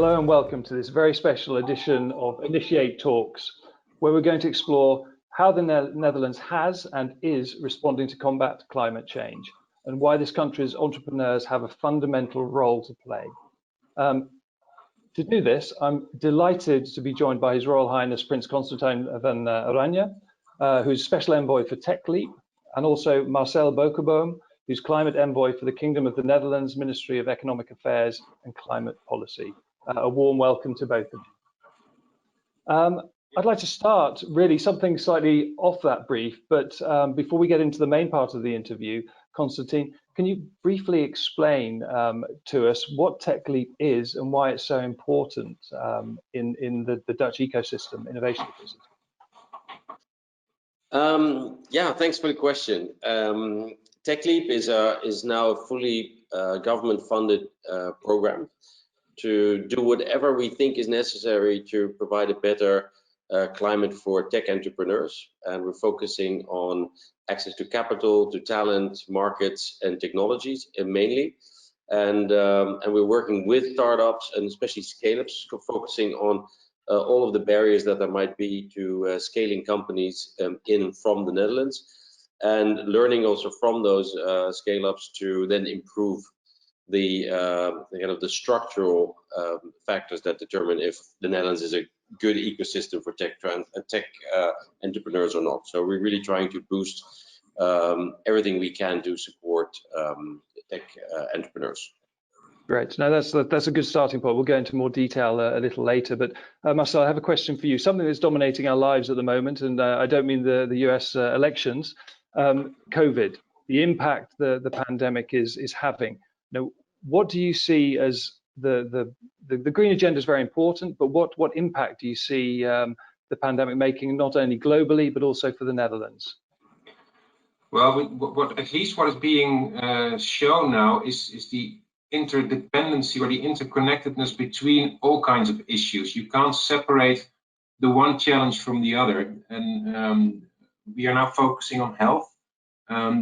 Hello and welcome to this very special edition of Initiate Talks, where we're going to explore how the Netherlands has and is responding to combat climate change, and why this country's entrepreneurs have a fundamental role to play. To do this, I'm delighted to be joined by His Royal Highness Prince Constantijn van Oranje, who's Special Envoy for Techleap, and also Marcel Beukeboom, who's Climate Envoy for the Kingdom of the Netherlands, Ministry of Economic Affairs and Climate Policy. A warm welcome to both of you. I'd like to start really something slightly off that brief, but before we get into the main part of the interview, Constantijn, can you briefly explain to us what Techleap is and why it's so important in the Dutch ecosystem, innovation ecosystem? Yeah, thanks for the question. Techleap is now a fully government-funded program to do whatever we think is necessary to provide a better climate for tech entrepreneurs. And we're focusing on access to capital, to talent, markets, and technologies mainly. And we're working with startups and especially scale-ups, focusing on all of the barriers that there might be to scaling companies in and from the Netherlands, and learning also from those scale-ups to then improve the kind of the structural factors that determine if the Netherlands is a good ecosystem for tech entrepreneurs or not. So we're really trying to boost everything we can to support tech entrepreneurs. Great. Now that's a good starting point. We'll go into more detail a little later. But Marcel, I have a question for you. Something that's dominating our lives at the moment, and I don't mean the US elections. COVID, the impact the pandemic is having. Now, what do you see as the green agenda is very important, but what impact do you see the pandemic making, not only globally but also for the Netherlands? Well, what is being shown now is the interdependency or the interconnectedness between all kinds of issues. You can't separate the one challenge from the other, and we are now focusing on health.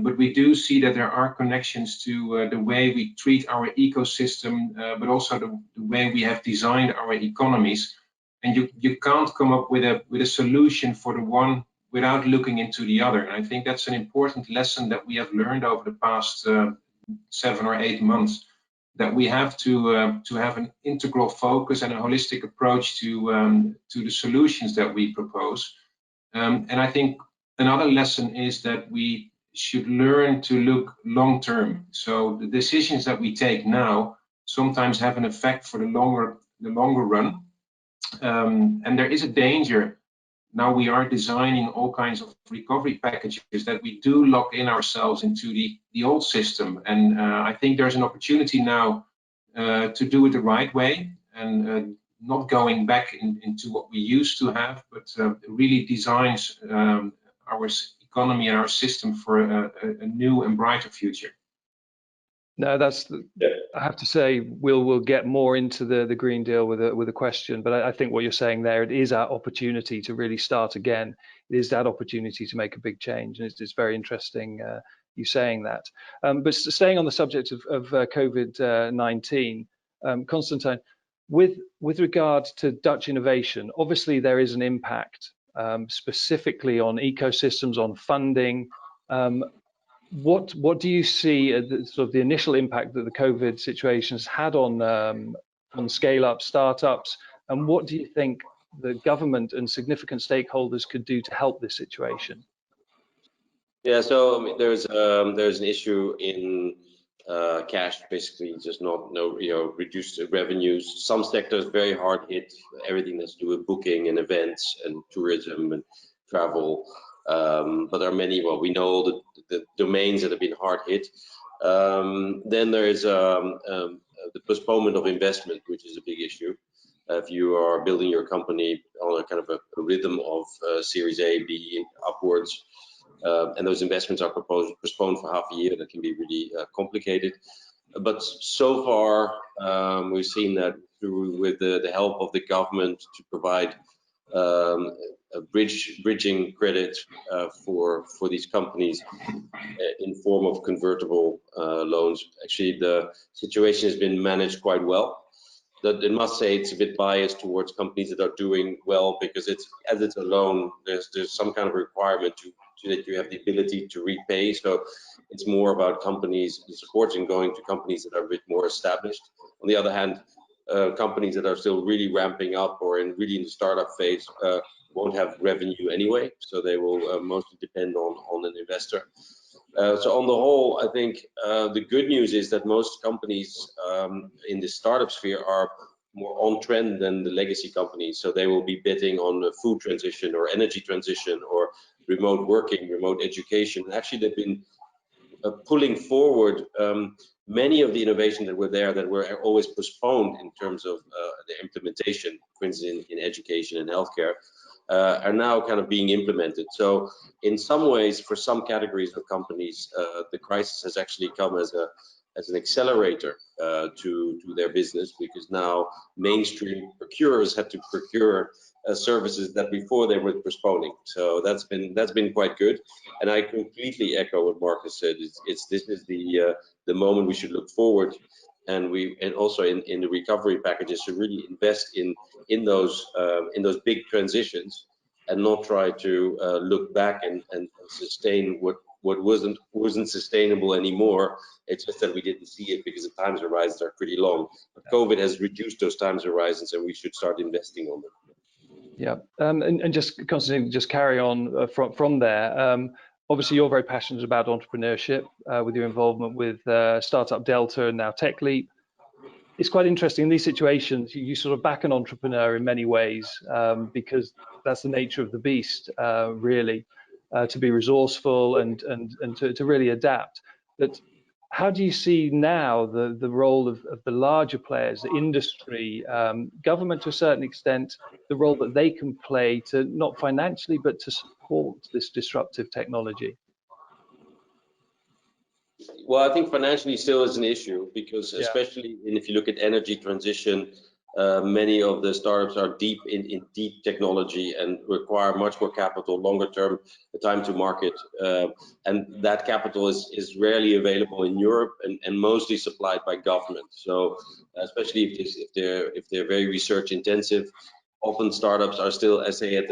But we do see that there are connections to the way we treat our ecosystem, but also the way we have designed our economies. And you can't come up with a solution for the one without looking into the other. And I think that's an important lesson that we have learned over the past 7 or 8 months, that we have to have an integral focus and a holistic approach to the solutions that we propose. And I think another lesson is that we should learn to look long term. So the decisions that we take now sometimes have an effect for the longer run. And there is a danger. Now we are designing all kinds of recovery packages that we do lock in ourselves into the old system. And I think there's an opportunity now to do it the right way, and not going back into what we used to have, but really designs our economy and our system for a new and brighter future. No, I have to say, we'll get more into the Green Deal with a question, but I think what you're saying there, it is our opportunity to really start again. It is that opportunity to make a big change, and it's very interesting you saying that. But staying on the subject of COVID-19, Constantijn, with regard to Dutch innovation, obviously there is an impact specifically on ecosystems, on funding. What do you see as sort of the initial impact that the COVID situation has had on scale-up startups, and what do you think the government and significant stakeholders could do to help this situation? Yeah, so I mean, there's an issue in cash, basically, just reduced revenues. Some sectors very hard hit, everything that's to do with booking and events and tourism and travel. But there are many, well, we know the domains that have been hard hit. Then there is the postponement of investment, which is a big issue. If you are building your company on a kind of a rhythm of Series A, B, upwards, and those investments are postponed for half a year, that can be really complicated. But so far, we've seen that with the help of the government to provide a bridging credit for these companies in form of convertible loans. Actually, the situation has been managed quite well. that it must say it's a bit biased towards companies that are doing well, because it's a loan, there's some kind of requirement to that you have the ability to repay. So it's more about companies supporting going to companies that are a bit more established. On the other hand, companies that are still really ramping up or really in the startup phase won't have revenue anyway, so they will mostly depend on an investor. So on the whole, I think the good news is that most companies in the startup sphere are more on trend than the legacy companies. So they will be betting on the food transition or energy transition or remote working, remote education. Actually, they've been pulling forward many of the innovations that were there that were always postponed in terms of the implementation, for instance, in education and healthcare, are now kind of being implemented. So in some ways, for some categories of companies, the crisis has actually come as an accelerator to their business, because now mainstream procurers had to procure services that before they were postponing. So that's been quite good, and I completely echo what Marcus said. This is the moment we should look forward, and also in the recovery packages to really invest in those big transitions, and not try to look back and sustain what wasn't sustainable anymore. It's just that we didn't see it because the time horizons are pretty long. But COVID has reduced those time horizons, and we should start investing on them. Yeah, and just Constantijn, just carry on from there. Obviously, you're very passionate about entrepreneurship with your involvement with Startup Delta and now Techleap. It's quite interesting in these situations. You sort of back an entrepreneur in many ways because that's the nature of the beast, really, to be resourceful and to really adapt. But how do you see now the role of the larger players, the industry, government to a certain extent, the role that they can play to not financially but to support this disruptive technology? Well, I think financially still is an issue, because especially if you look at energy transition, many of the startups are deep in deep technology and require much more capital, longer term time to market, and that capital is rarely available in Europe and mostly supplied by government. So especially if they're very research intensive, often startups are still, I say, at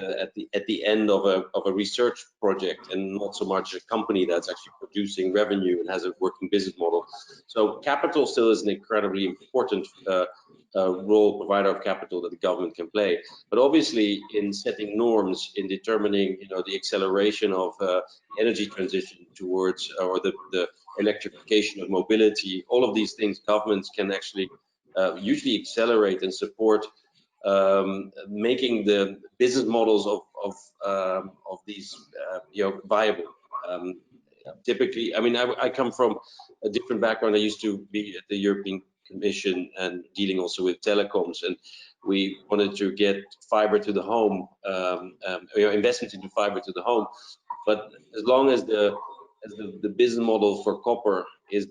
the end of a research project, and not so much a company that's actually producing revenue and has a working business model. So capital still is an incredibly important role, provider of capital, that the government can play. But obviously, in setting norms, in determining the acceleration of energy transition towards or the electrification of mobility, all of these things, governments can actually usually accelerate and support, making the business models of these viable. Typically, I mean, I come from a different background. I used to be at the European Commission and dealing also with telecoms, and we wanted to get fiber to the home, investment into fiber to the home. But as long as the business model for copper is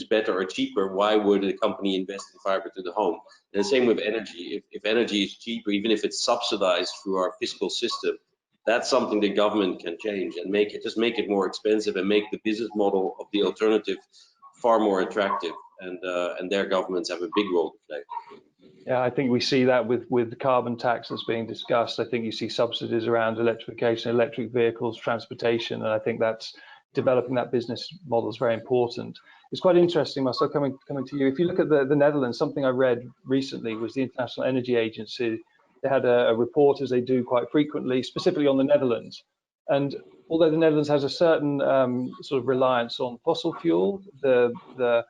better or cheaper, why would a company invest in fiber to the home? And the same with energy. If energy is cheaper, even if it's subsidized through our fiscal system, that's something the government can change and make it more expensive and make the business model of the alternative far more attractive. And their governments have a big role to play. Yeah, I think we see that with the carbon tax that's being discussed. I think you see subsidies around electrification, electric vehicles, transportation, and I think that's developing that business model is very important. It's quite interesting, Marcel, coming to you. If you look at the Netherlands, something I read recently was the International Energy Agency. They had a report, as they do quite frequently, specifically on the Netherlands. And although the Netherlands has a certain sort of reliance on fossil fuel, the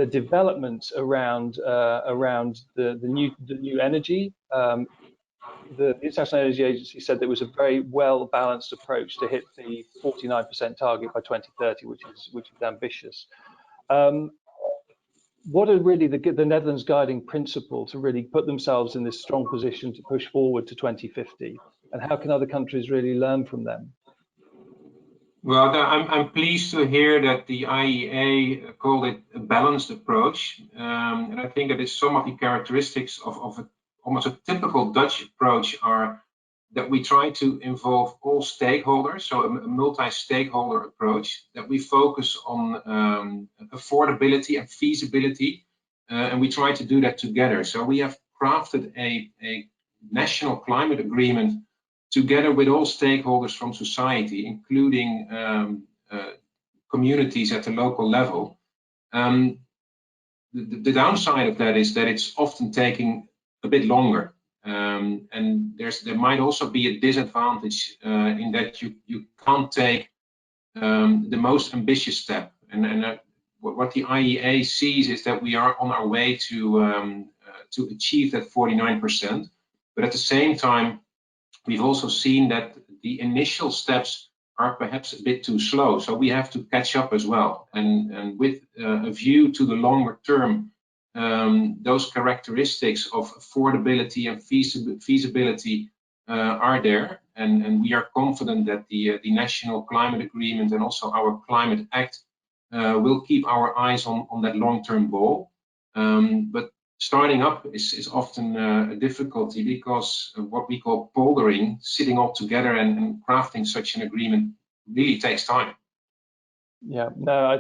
developments around the new energy, the International Energy Agency said there was a very well balanced approach to hit the 49% target by 2030, which is ambitious. What are really the Netherlands' guiding principle to really put themselves in this strong position to push forward to 2050, and how can other countries really learn from them? Well, I'm pleased to hear that the IEA called it a balanced approach, and I think that is some of the characteristics of almost a typical Dutch approach are that we try to involve all stakeholders, so a multi-stakeholder approach, that we focus on affordability and feasibility and we try to do that together. So we have crafted a national climate agreement together with all stakeholders from society, including communities at the local level. The downside of that is that it's often taking a bit longer. And there might also be a disadvantage in that you can't take the most ambitious step. And what the IEA sees is that we are on our way to achieve that 49%. But at the same time, we've also seen that the initial steps are perhaps a bit too slow. So we have to catch up as well. And with a view to the longer term, those characteristics of affordability and feasibility are there. And we are confident that the National Climate Agreement and also our Climate Act will keep our eyes on that long-term goal. But starting up is often a difficulty because of what we call poldering, sitting all together and crafting such an agreement really takes time. Yeah, no,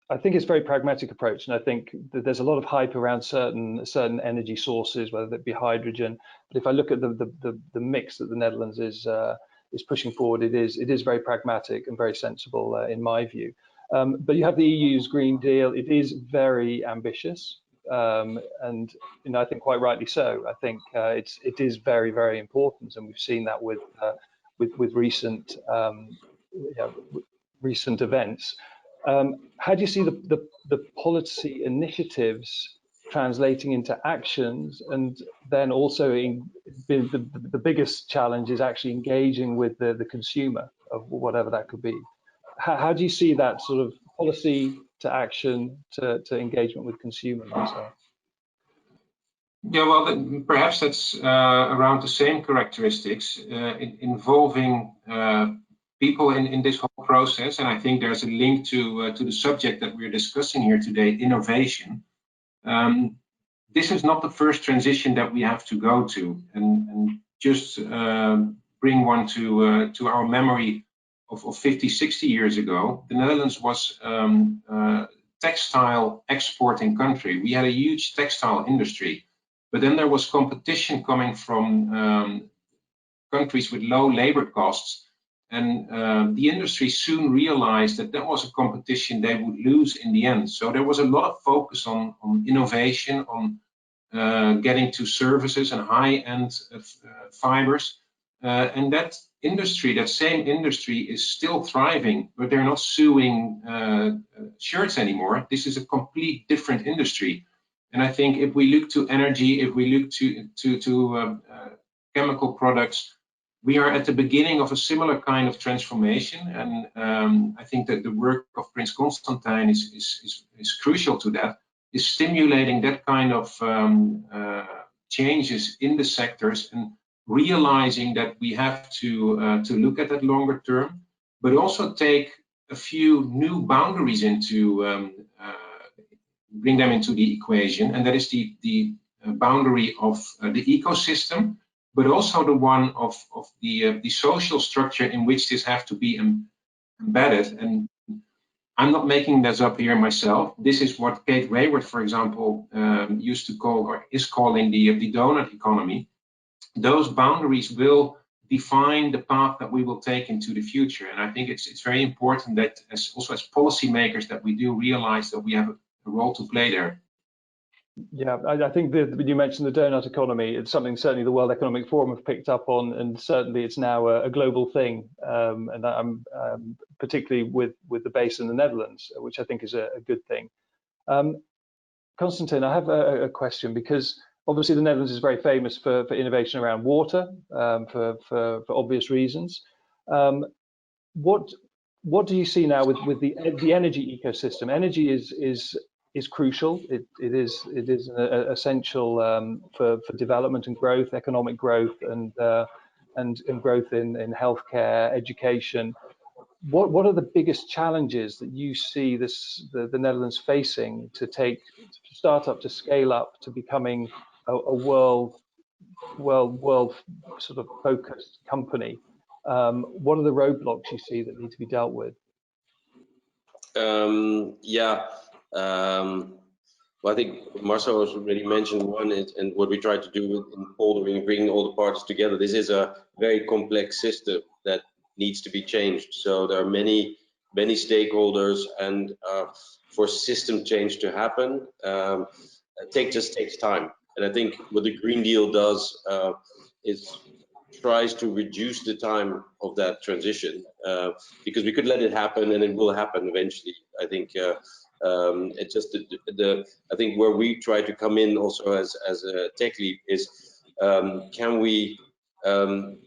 I think it's a very pragmatic approach, and I think that there's a lot of hype around certain energy sources, whether it be hydrogen. But if I look at the mix that the Netherlands is pushing forward, it is very pragmatic and very sensible in my view. But you have the EU's Green Deal. It is very ambitious. And I think quite rightly so. I think it is very, very important, and we've seen that with recent recent events. How do you see the policy initiatives translating into actions, and then also the biggest challenge is actually engaging with the consumer of whatever that could be? How do you see that sort of policy to action to engagement with consumers? Yeah, well, perhaps that's around the same characteristics involving people in this whole process. And I think there's a link to the subject that we're discussing here today, innovation. This is not the first transition that we have to go to. And just bring one to our memory of 50, 60 years ago, the Netherlands was a textile exporting country. We had a huge textile industry, but then there was competition coming from countries with low labor costs. And the industry soon realized that that was a competition they would lose in the end. So there was a lot of focus on innovation, on getting to services and high-end fibers. And that same industry is still thriving, but they're not sewing shirts anymore. This is a complete different industry. And I think if we look to energy, if we look to chemical products, we are at the beginning of a similar kind of transformation. And I think that the work of Prince Constantijn is crucial to that, is stimulating that kind of changes in the sectors and realizing that we have to look at that longer term, but also take a few new boundaries bring them into the equation, and that is the boundary of the ecosystem, but also the one of the social structure in which this have to be embedded. And I'm not making this up here myself. This is what Kate Raworth, for example, used to call, or is calling, the donut economy. Those boundaries will define the path that we will take into the future. And I think it's very important that as policymakers that we do realize that we have a role to play there. Yeah, I think when you mentioned the donut economy, it's something certainly the World Economic Forum have picked up on, and certainly it's now a global thing. And I'm particularly with the base in the Netherlands, which I think is a good thing. Constantijn, I have a question, because obviously the Netherlands is very famous for innovation around water, for obvious reasons. What do you see now with the energy ecosystem? Energy is crucial. It is essential for development and growth, economic growth, and growth in healthcare, education. What are the biggest challenges that you see the Netherlands facing to start up, to scale up, to becoming a world sort of focused company? What are the roadblocks you see that need to be dealt with? Well, I think Marcel has already mentioned one, and what we try to do in poldering, bringing all the parties together. This is a very complex system that needs to be changed. So there are many stakeholders, and for system change to happen, it just takes time. And I think what the Green Deal does is tries to reduce the time of that transition, because we could let it happen, and it will happen eventually. I think it's just I think where we try to come in also as a Techleap is, can we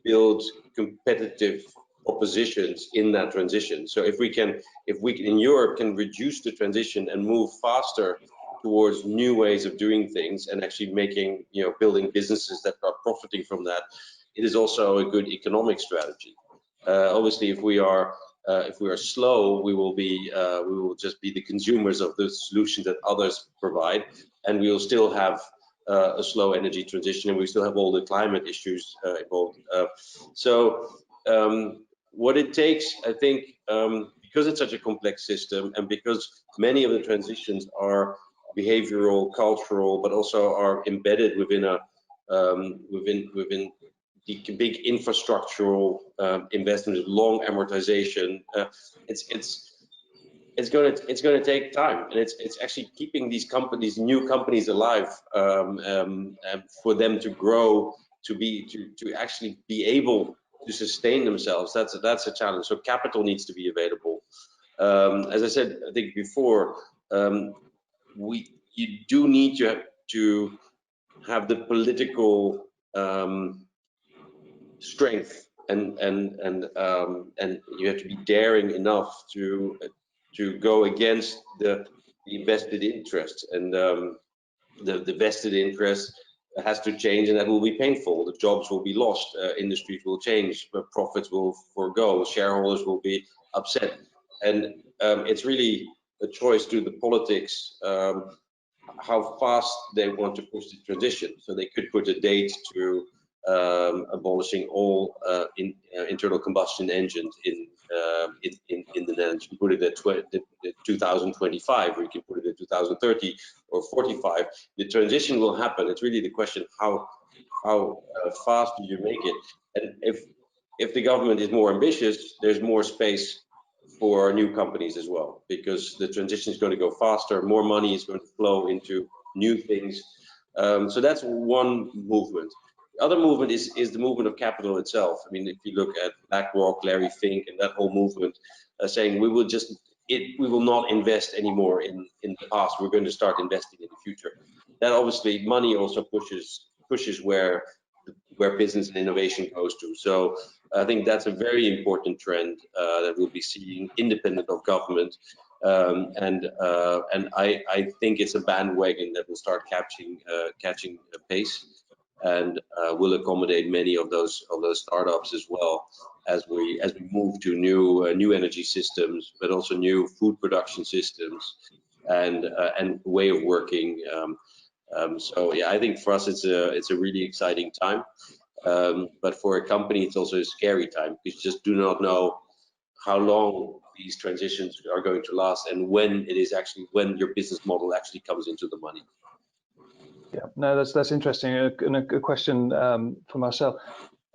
build competitive propositions in that transition? So if we in Europe can reduce the transition and move faster towards new ways of doing things, and actually making, building businesses that are profiting from that, it is also a good economic strategy. Obviously, if we are slow, we will just be the consumers of the solutions that others provide, and we will still have a slow energy transition, and we still have all the climate issues involved. So what it takes, I think, because it's such a complex system, and because many of the transitions are behavioral, cultural, but also are embedded within the big infrastructural investment, long amortization, it's going to take time, and it's actually keeping these new companies alive, for them to grow, to actually be able to sustain themselves. That's a challenge. So capital needs to be available. As I said, I think before, you do need to have the political strength, and you have to be daring enough to go against the vested interest, and the vested interest has to change, and that will be painful. The jobs will be lost, industries will change, profits will forego, shareholders will be upset, and it's really a choice to the politics, how fast they want to push the transition. So they could put a date to abolishing all internal combustion engines in the Netherlands. You can put it at 2025, or you can put it at 2030 or 45. The transition will happen. It's really the question, how fast do you make it? And if the government is more ambitious, there's more space for new companies as well, because the transition is going to go faster, more money is going to flow into new things. So that's one movement. The other movement is the movement of capital itself. I mean, if you look at BlackRock, Larry Fink, and that whole movement, saying we will not invest anymore in the past. We're going to start investing in the future. That obviously money also pushes where business and innovation goes to. So I think that's a very important trend that we'll be seeing independent of government. And I think it's a bandwagon that will start catching pace, and will accommodate many of those startups, as well as we move to new energy systems, but also new food production systems, and way of working. So yeah, I think for us it's a really exciting time, but for a company it's also a scary time, because you just do not know how long these transitions are going to last, and when your business model actually comes into the money. Yeah, no, that's interesting. And a question for Marcel.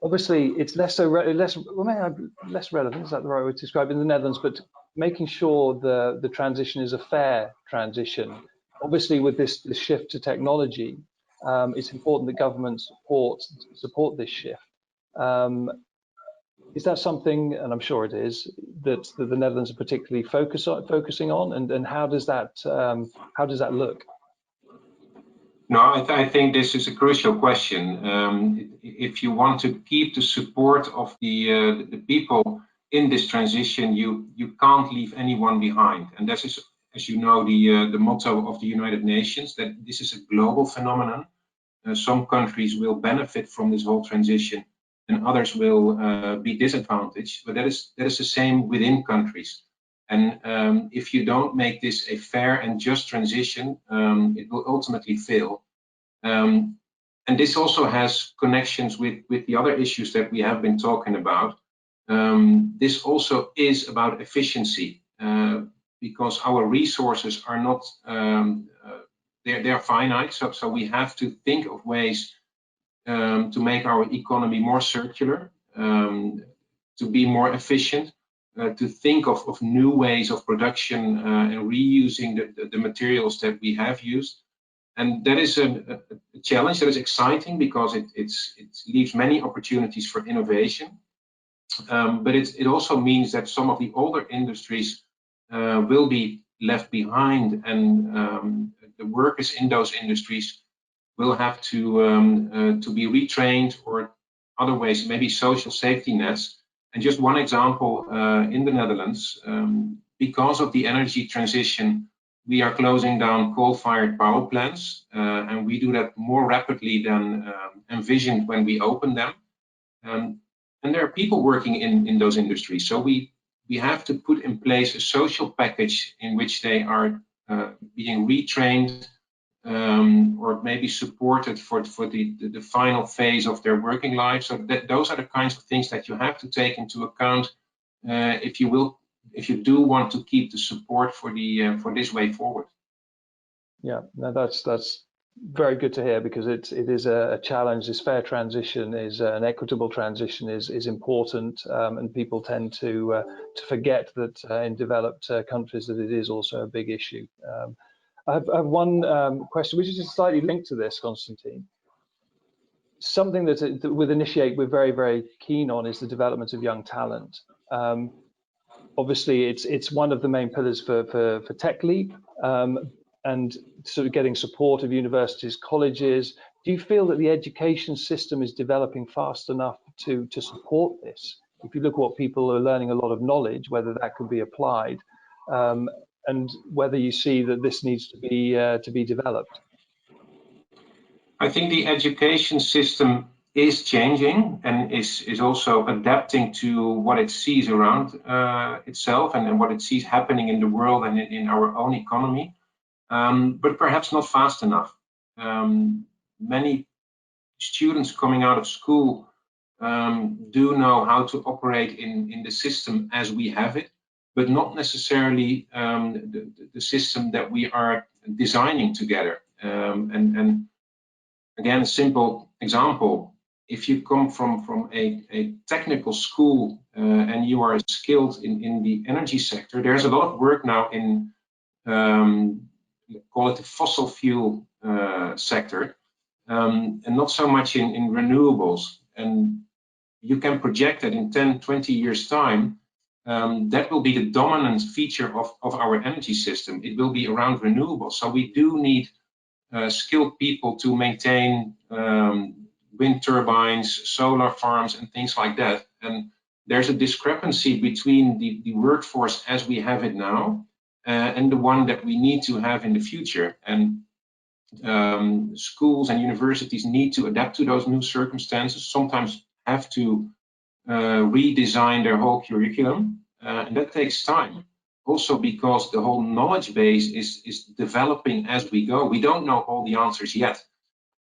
Obviously, it's less relevant. Is that the right way to describe it in the Netherlands? But making sure the transition is a fair transition. Obviously, with this shift to technology, it's important that governments support this shift. Is that something, and I'm sure it is, that the Netherlands are particularly focusing on, and how does that look? No, I think this is a crucial question. If you want to keep the support of the people in this transition, you can't leave anyone behind, and this is, as you know, the motto of the United Nations, that this is a global phenomenon. Some countries will benefit from this whole transition, and others will be disadvantaged. But that is the same within countries. And if you don't make this a fair and just transition, it will ultimately fail. And this also has connections with the other issues that we have been talking about. This also is about efficiency, because our resources are not they're finite. So we have to think of ways to make our economy more circular, to be more efficient, to think of new ways of production and reusing the materials that we have used. And that is a challenge that is exciting because it leaves many opportunities for innovation. But it also means that some of the older industries will be left behind, and the workers in those industries will have to be retrained, or other ways, maybe social safety nets. And just one example, in the Netherlands, because of the energy transition, we are closing down coal-fired power plants, and we do that more rapidly than envisioned when we opened them. And there are people working in those industries, so we have to put in place a social package in which they are being retrained, or maybe supported for the final phase of their working life. So those are the kinds of things that you have to take into account if you do want to keep the support for this way forward. Yeah, no, that's very good to hear, because it is a challenge. This fair transition is an equitable transition is important, and people tend to forget that in developed countries that it is also a big issue. I have one question, which is just slightly linked to this, Constantijn. Something that with Initiate we're very, very keen on is the development of young talent. Obviously, it's one of the main pillars for Techleap, and sort of getting support of universities, colleges. Do you feel that the education system is developing fast enough to support this? If you look at what people are learning, a lot of knowledge, whether that could be applied, and whether you see that this needs to be developed. I think the education system is changing and is also adapting to what it sees around itself, and what it sees happening in the world and in our own economy. But perhaps not fast enough. Many students coming out of school do know how to operate in the system as we have it, but not necessarily the system that we are designing together. And again, a simple example: if you come from a technical school and you are skilled in the energy sector, there's a lot of work now in call it the fossil fuel sector, and not so much in renewables. And you can project that in 10, 20 years time, that will be the dominant feature of our energy system. It will be around renewables. So we do need skilled people to maintain wind turbines, solar farms, and things like that. And there's a discrepancy between the workforce as we have it now and the one that we need to have in the future. And schools and universities need to adapt to those new circumstances, sometimes have to redesign their whole curriculum, and that takes time. Also because the whole knowledge base is developing as we go. We don't know all the answers yet.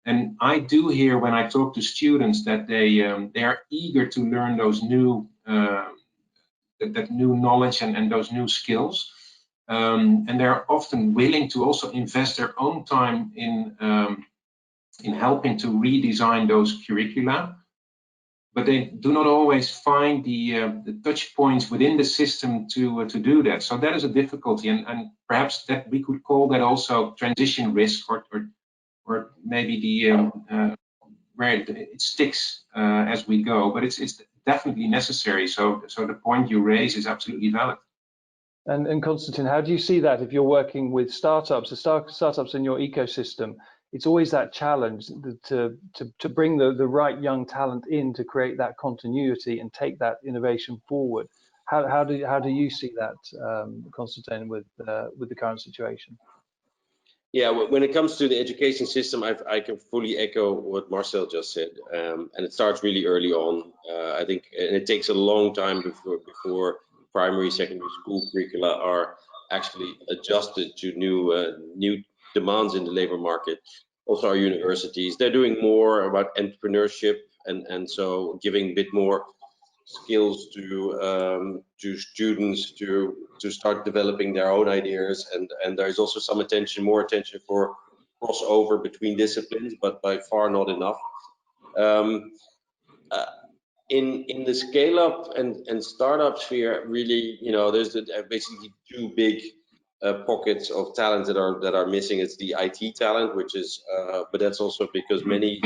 And I do hear when I talk to students that they are eager to learn those new that new knowledge and those new skills. And they're often willing to also invest their own time in helping to redesign those curricula. But they do not always find the touch points within the system to do that. So that is a difficulty, and perhaps that we could call that also transition risk, or maybe the where it sticks as we go. But it's definitely necessary. So the point you raise is absolutely valid. And Constantijn, how do you see that if you're working with startups, the startups in your ecosystem? It's always that challenge to bring the right young talent in to create that continuity and take that innovation forward. How do you see that, Constantijn, with the current situation? Yeah, when it comes to the education system, I can fully echo what Marcel just said, and it starts really early on. I think, and it takes a long time before primary, secondary school curricula are actually adjusted to new demands in the labor market. Also, our universities, they're doing more about entrepreneurship, and so giving a bit more skills to students to start developing their own ideas. And there's also some more attention for crossover between disciplines, but by far not enough. In the scale up and startup sphere, really, there's basically two big pockets of talent that are missing. It's the IT talent, which is, but that's also because many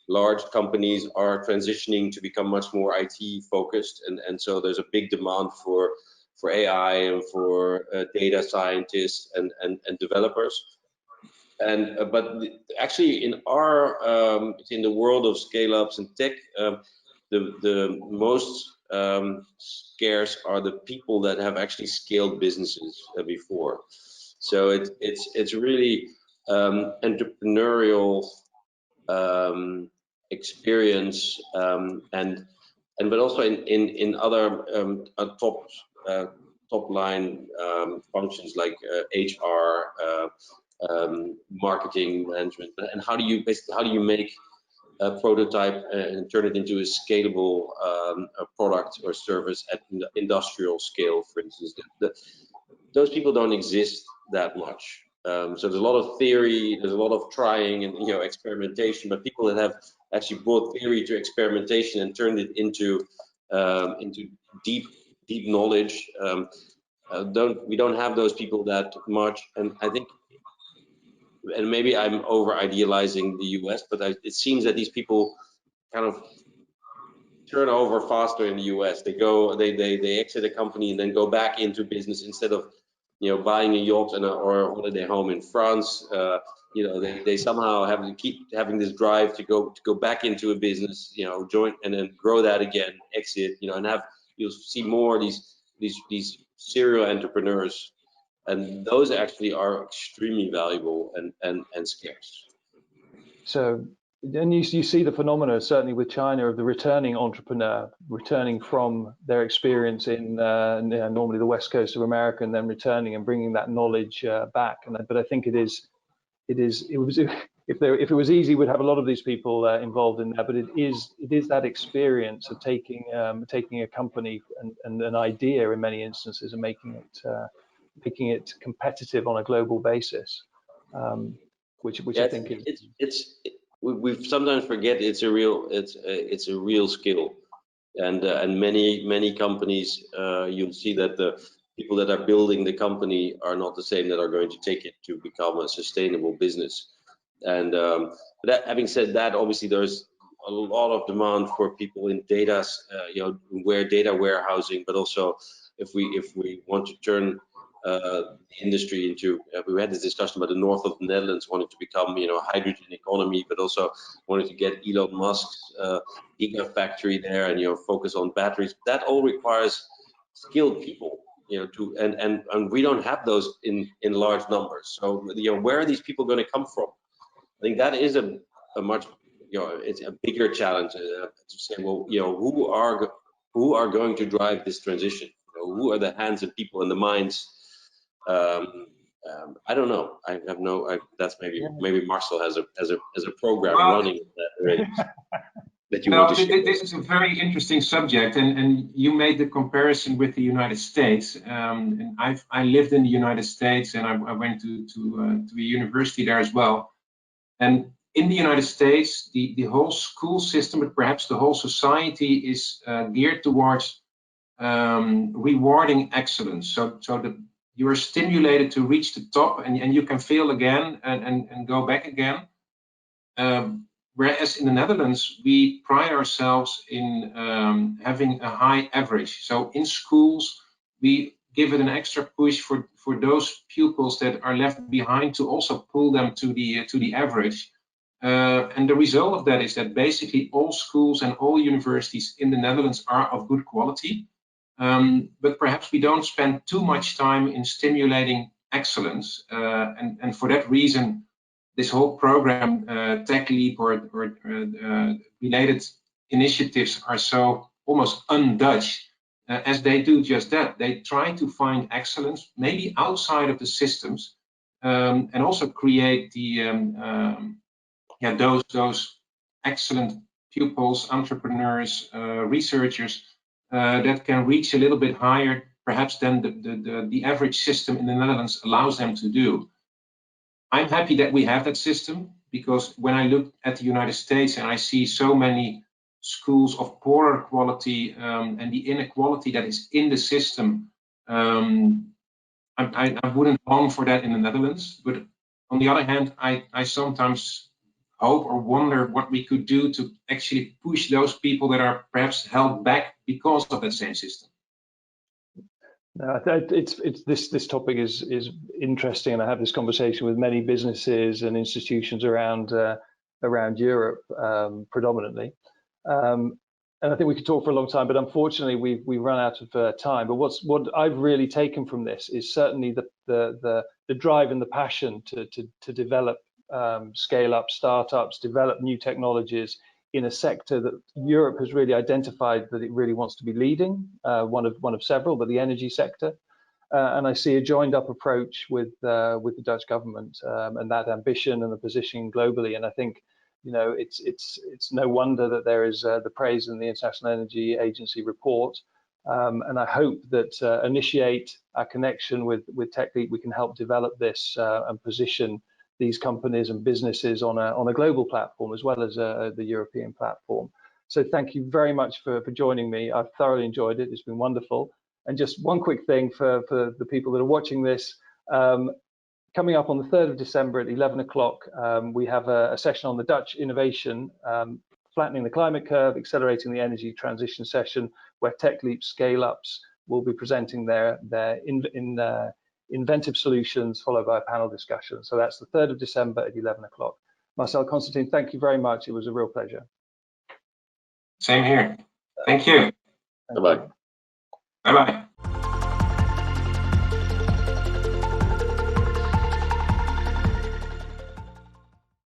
large companies are transitioning to become much more IT focused, and so there's a big demand for AI and for data scientists and developers. And but actually, in the world of scale ups and tech, the most scarce are the people that have actually scaled businesses before. So it's really entrepreneurial experience, but also in other top line functions like HR, marketing management, and how do you make a prototype and turn it into a scalable product or service at industrial scale, for instance. Those people don't exist that much. So there's a lot of theory, there's a lot of trying and experimentation, but people that have actually brought theory to experimentation and turned it into deep knowledge, we don't have those people that much. And I think, and maybe I'm over idealizing the US, but it seems that these people kind of turn over faster in the US. They exit a company and then go back into business instead of buying a yacht or a holiday home in France. They somehow keep having this drive to go back into a business, join and then grow that again, exit, and you'll see more of these serial entrepreneurs. And those actually are extremely valuable and scarce. So, and you see the phenomena certainly with China of the returning entrepreneur, returning from their experience in normally the west coast of America, and then returning and bringing that knowledge back. But I think it was if it was easy, we'd have a lot of these people involved in there. But it is that experience of taking a company and an idea in many instances and making it competitive on a global basis, which I think is we sometimes forget it's a real skill, and many companies you'll see that the people that are building the company are not the same that are going to take it to become a sustainable business. And having said that, obviously there's a lot of demand for people in data, data warehousing, but also if we want to turn the industry into, we had this discussion about the north of the Netherlands wanting to become, a hydrogen economy, but also wanted to get Elon Musk's gigafactory there and focus on batteries. That all requires skilled people, and we don't have those in large numbers. So where are these people going to come from? I think that is a much it's a bigger challenge to say, well, who are going to drive this transition? Who are the hands and people and the minds? I don't know. I have no. That's maybe Marcel has a program running that already. That you want to share. This is a very interesting subject, and you made the comparison with the United States. And I lived in the United States, and I went to a university there as well. And in the United States, the whole school system, but perhaps the whole society, is geared towards rewarding excellence. So that you are stimulated to reach the top, and you can fail again and go back again. Whereas in the Netherlands, we pride ourselves in having a high average. So in schools, we give it an extra push for those pupils that are left behind to also pull them to the average. And the result of that is that basically all schools and all universities in the Netherlands are of good quality. But perhaps we don't spend too much time in stimulating excellence. And for that reason, this whole program, Techleap or related initiatives are so almost un-Dutch, as they do just that. They try to find excellence, maybe outside of the systems, and also create those excellent pupils, entrepreneurs, researchers that can reach a little bit higher, perhaps than the average system in the Netherlands allows them to do. I'm happy that we have that system, because when I look at the United States and I see so many schools of poorer quality and the inequality that is in the system, I wouldn't long for that in the Netherlands. But on the other hand, I sometimes hope or wonder what we could do to actually push those people that are perhaps held back because of that same system. No, this topic is interesting, and I have this conversation with many businesses and institutions around Europe, predominantly. And I think we could talk for a long time, but unfortunately we've run out of time. But what I've really taken from this is certainly the drive and the passion to develop scale up startups, develop new technologies in a sector that Europe has really identified that it really wants to be leading, one of several, but the energy sector. And I see a joined up approach with the Dutch government and that ambition and the positioning globally. And I think, you know, it's no wonder that there is the praise in the International Energy Agency report. And I hope that initiate our connection with Techleap, we can help develop this and position these companies and businesses on a global platform as well as the European platform. So thank you very much for joining me. I've thoroughly enjoyed it. It's been wonderful. And just one quick thing for the people that are watching this, coming up on the 3rd of December at 11 o'clock, we have a session on the Dutch innovation, flattening the climate curve, accelerating the energy transition session, where Techleap scale-ups will be presenting their inventive solutions, followed by a panel discussion. So that's the 3rd of December at 11 o'clock. Marcel, Constantijn, thank you very much. It was a real pleasure. Same here. Thank you. Bye-bye. Bye-bye.